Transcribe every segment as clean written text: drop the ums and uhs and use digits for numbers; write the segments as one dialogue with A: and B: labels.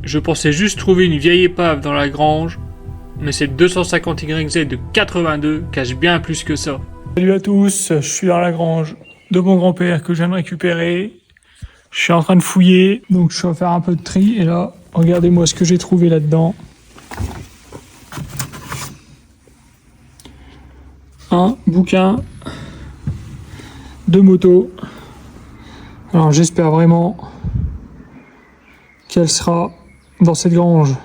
A: Je pensais juste trouver une vieille épave dans la grange, mais cette 250 YZ de 82 cache bien plus que ça.
B: Salut à tous, je suis dans la grange de mon grand-père que je viens de récupérer. Je suis en train de fouiller, donc je vais faire un peu de tri. Et là, regardez-moi ce que j'ai trouvé là-dedans. Un bouquin de moto. Alors j'espère vraiment qu'elle sera dans cette grange.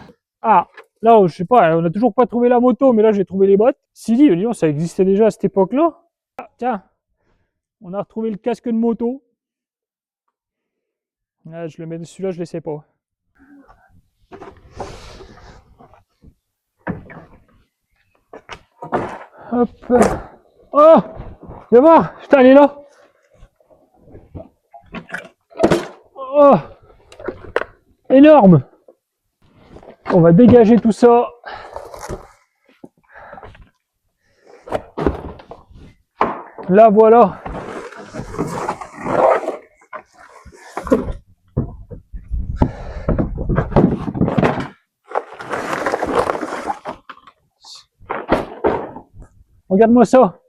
B: Ah, là, je sais pas, on n'a toujours pas trouvé la moto, mais là j'ai trouvé les bottes. Silly, disons, ça existait déjà à cette époque-là. Ah, tiens, on a retrouvé le casque de moto. Ah, je le mets dessus là, je ne sais pas. Hop. Oh, viens voir, putain, elle est là. Oh, énorme. On va dégager tout ça. Là, voilà. Regarde-moi ça.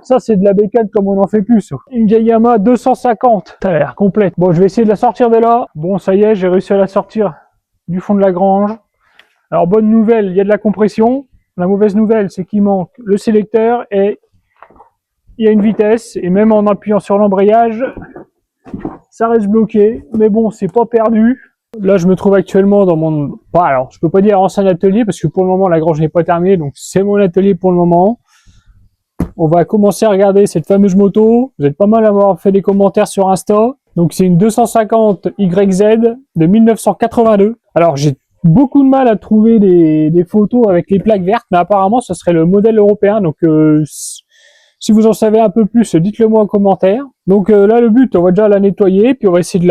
B: Ça, c'est de la bécane comme on n'en fait plus. Une vieille Yamaha 250. Ça a l'air complète. Bon, je vais essayer de la sortir de là. Bon, ça y est, j'ai réussi à la sortir du fond de la grange. Alors, bonne nouvelle, il y a de la compression. La mauvaise nouvelle, c'est qu'il manque le sélecteur et il y a une vitesse. Et même en appuyant sur l'embrayage, ça reste bloqué. Mais bon, c'est pas perdu. Là, je me trouve actuellement dans mon... Bah, alors, je peux pas dire ancien atelier parce que pour le moment, la grange n'est pas terminée. Donc, c'est mon atelier pour le moment. On va commencer à regarder cette fameuse moto. Vous êtes pas mal à avoir fait des commentaires sur Insta. Donc, c'est une 250 YZ de 1982. Alors, j'ai beaucoup de mal à trouver des photos avec les plaques vertes, mais apparemment, ce serait le modèle européen. Donc, si vous en savez un peu plus, dites-le moi en commentaire. Donc là, le but, on va déjà la nettoyer, puis on va essayer de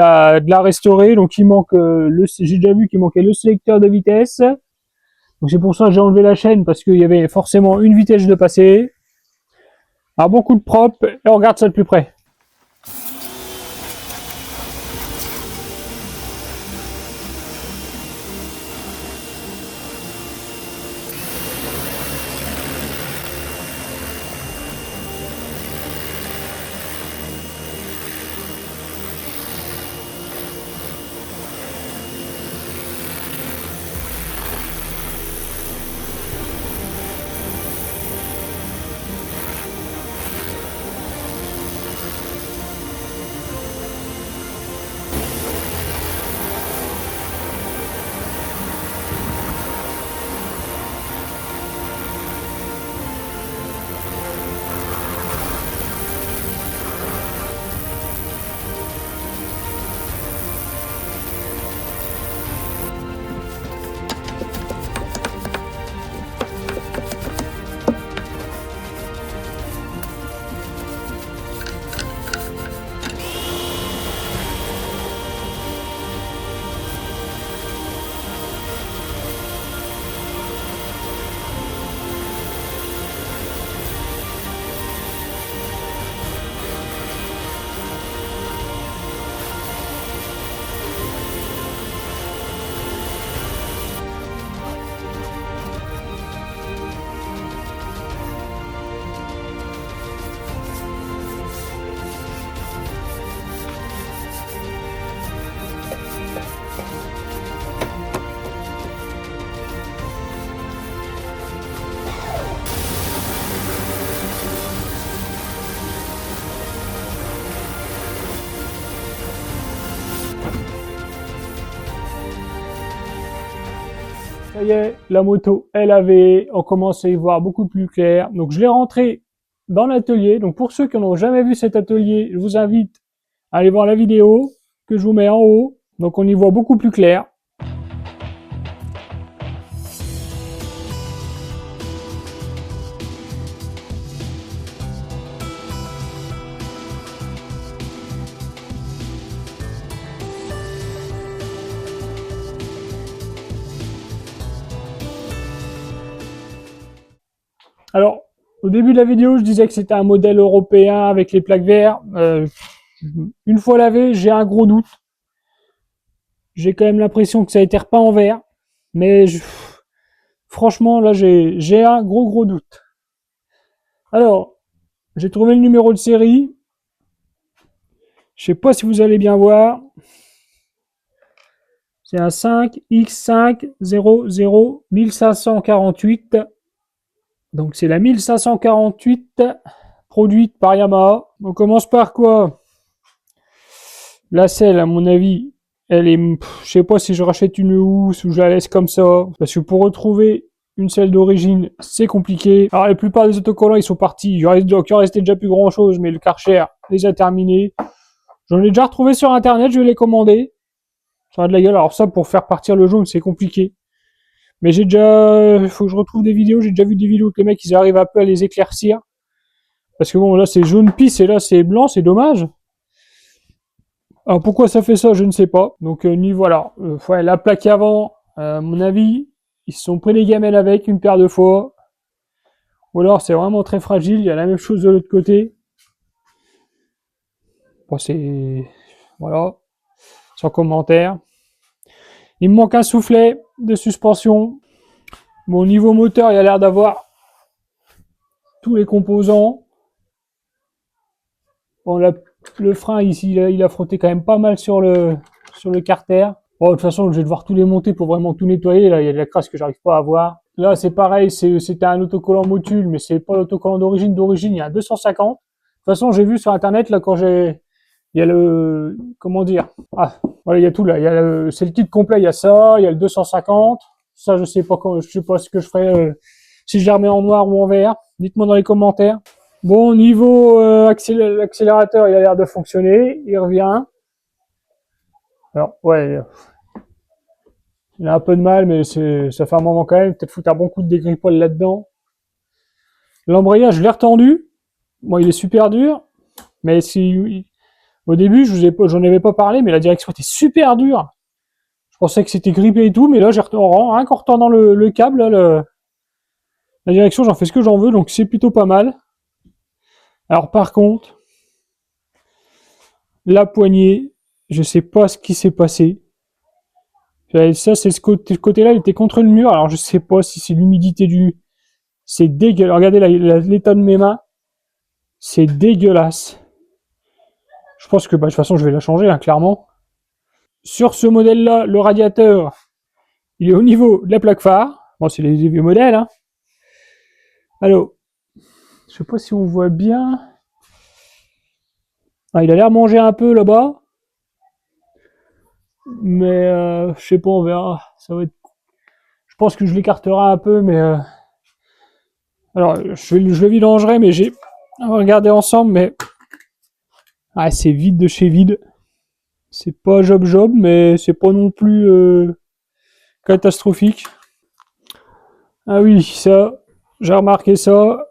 B: la restaurer. Donc il manque j'ai déjà vu qu'il manquait le sélecteur de vitesse. Donc c'est pour ça que j'ai enlevé la chaîne, parce qu'il y avait forcément une vitesse de passer. Un bon coup de propre, et on regarde ça de plus près. Ça y est, la moto, on commence à y voir beaucoup plus clair. Donc je l'ai rentré dans l'atelier. Donc pour ceux qui n'ont jamais vu cet atelier, je vous invite à aller voir la vidéo que je vous mets en haut. Donc on y voit beaucoup plus clair. Alors, au début de la vidéo, je disais que c'était un modèle européen avec les plaques vertes. Une fois lavé, j'ai un gros doute. J'ai quand même l'impression que ça a été repeint en vert. Mais franchement, là, j'ai un gros doute. Alors, j'ai trouvé le numéro de série. Je sais pas si vous allez bien voir. C'est un 5X500 1548. Donc c'est la 1548 produite par Yamaha. On commence par quoi? La selle, à mon avis, elle est... Je sais pas si je rachète une housse ou je la laisse comme ça. Parce que pour retrouver une selle d'origine, c'est compliqué. Alors la plupart des autocollants, ils sont partis. Il restait déjà plus grand chose, mais le Karcher les a terminés. J'en ai déjà retrouvé sur internet, je vais les commander. Ça a de la gueule. Alors ça, pour faire partir le jaune, c'est compliqué. Mais j'ai déjà... Il faut que je retrouve des vidéos. J'ai déjà vu des vidéos que les mecs, ils arrivent un peu à les éclaircir. Parce que bon, là, c'est jaune pisse et là, c'est blanc. C'est dommage. Alors pourquoi ça fait ça, je ne sais pas. Donc, voilà. Ouais, la plaque avant, à mon avis, ils se sont pris les gamelles avec une paire de fois. Ou alors, c'est vraiment très fragile. Il y a la même chose de l'autre côté. Bon, c'est... Voilà. Sans commentaire. Il me manque un soufflet de suspension. Bon, au niveau moteur, il y a l'air d'avoir tous les composants. Bon, le frein ici, il a frotté quand même pas mal sur le carter. Bon, de toute façon, je vais devoir tout les monter pour vraiment tout nettoyer. Là, il y a de la crasse que j'arrive pas à voir. Là, c'est pareil, c'était un autocollant Motul, mais c'est pas l'autocollant d'origine. D'origine, il y a un 250. De toute façon, j'ai vu sur internet, là, il y a le, comment dire? Ah, voilà, il y a tout là. C'est le kit complet, il y a ça, il y a le 250. Ça, je sais pas ce que je ferai, si je les remets en noir ou en vert. Dites-moi dans les commentaires. Bon, niveau accélérateur, il a l'air de fonctionner. Il revient. Alors, ouais, il a un peu de mal, mais ça fait un moment quand même. Peut-être foutre un bon coup de dégrippole là-dedans. L'embrayage, je l'ai retendu. Bon, il est super dur. Mais au début, j'en avais pas parlé, mais la direction était super dure. Je pensais que c'était grippé et tout, mais là, rien qu'en retendant le câble, là, la direction, j'en fais ce que j'en veux, donc c'est plutôt pas mal. Alors par contre, la poignée, je sais pas ce qui s'est passé. Ça, c'est ce côté-là, il était contre le mur. Alors je sais pas si c'est l'humidité c'est dégueulasse. Regardez l'état de mes mains. C'est dégueulasse. Je pense que de toute façon, je vais la changer, hein, clairement. Sur ce modèle-là, le radiateur, il est au niveau de la plaque phare. Bon, c'est les vieux modèles, hein. Alors, je sais pas si on voit bien. Ah, il a l'air manger un peu là-bas. Mais je sais pas, on verra. Ça va être... Je pense que je l'écarterai un peu, mais... Alors, je le vidangerai, mais on va regarder ensemble, mais... Ah, c'est vide de chez vide. C'est pas job, mais c'est pas non plus catastrophique. Ah oui, ça, j'ai remarqué ça.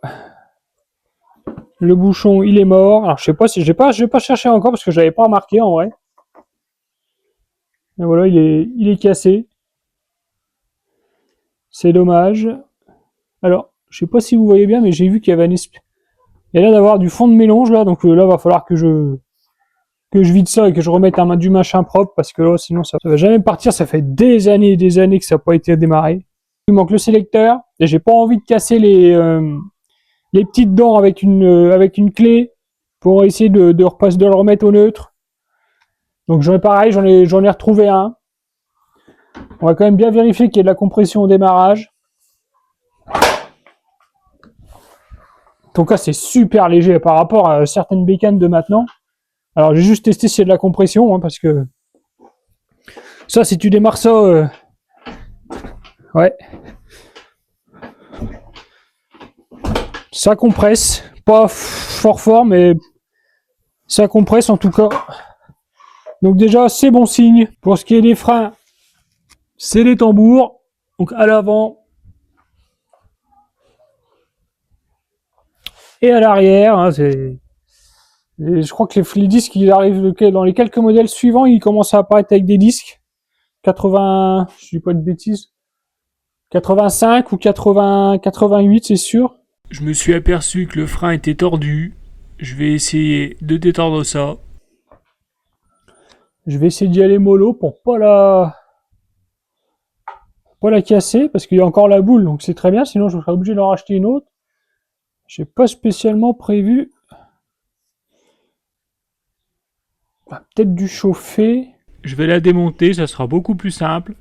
B: Le bouchon, il est mort. Alors, je sais pas si je vais pas chercher encore parce que j'avais pas remarqué en vrai. Et voilà, il est cassé. C'est dommage. Alors, je sais pas si vous voyez bien, mais j'ai vu qu'il y avait il y a l'air d'avoir du fond de mélange là, donc là, va falloir que je vide ça et que je remette du machin propre parce que là, sinon ça va jamais partir. Ça fait des années et des années que ça n'a pas été démarré. Il manque le sélecteur et j'ai pas envie de casser les petites dents avec une clé pour essayer de le remettre au neutre. Donc pareil, j'en ai retrouvé un. On va quand même bien vérifier qu'il y ait de la compression au démarrage. En tout cas, c'est super léger par rapport à certaines bécanes de maintenant. Alors, j'ai juste testé s'il y a de la compression, hein, parce que ça, si tu démarres ça, ouais, ça compresse, pas fort, mais ça compresse en tout cas. Donc déjà, c'est bon signe. Pour ce qui est des freins, c'est les tambours. Donc à l'avant et à l'arrière. Hein, je crois que les disques, ils arrivent dans les quelques modèles suivants, ils commencent à apparaître avec des disques. 80, je dis pas de bêtises. 85 ou 88, c'est sûr.
A: Je me suis aperçu que le frein était tordu. Je vais essayer de détordre ça.
B: Je vais essayer d'y aller mollo pour pas la casser, parce qu'il y a encore la boule, donc c'est très bien, sinon je serais obligé d'en racheter une autre. J'ai pas spécialement prévu. Peut-être du chauffer.
A: Je vais la démonter, ça sera beaucoup plus simple.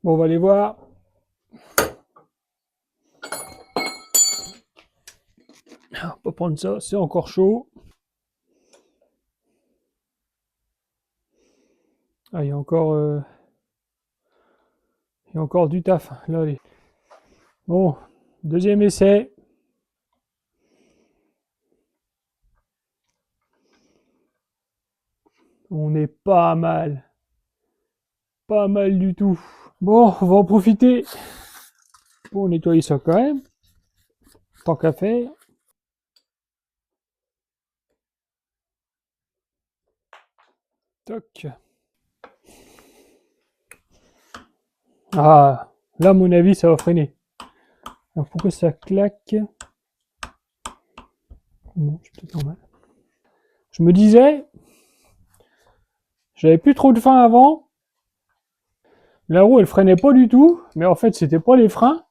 B: Bon, on va aller voir. On va prendre ça, c'est encore chaud. Ah, il y a encore du taf. Là, allez. Bon, deuxième essai. On est pas mal. Pas mal du tout. Bon, on va en profiter pour nettoyer ça quand même. Tant qu'à faire. Toc. Ah, là, à mon avis, ça va freiner. Alors, pourquoi ça claque? Bon, c'est peut-être normal. Je me disais, j'avais plus trop de frein avant. La roue, elle freinait pas du tout, mais en fait, c'était pas les freins.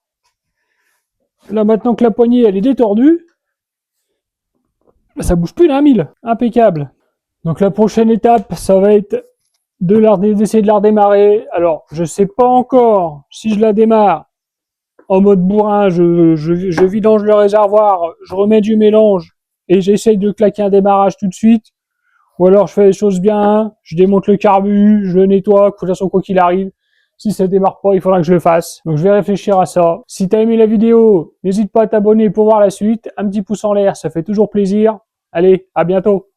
B: Là, maintenant que la poignée, elle est détordue, ça bouge plus d'un mille. Impeccable. Donc, la prochaine étape, ça va être d'essayer de la redémarrer. Alors, je sais pas encore si je la démarre en mode bourrin, je vidange le réservoir, je remets du mélange et j'essaye de claquer un démarrage tout de suite. Ou alors je fais les choses bien, je démonte le carbu, je le nettoie, de toute façon quoi qu'il arrive. Si ça démarre pas, il faudra que je le fasse. Donc je vais réfléchir à ça. Si t'as aimé la vidéo, n'hésite pas à t'abonner pour voir la suite. Un petit pouce en l'air, ça fait toujours plaisir. Allez, à bientôt.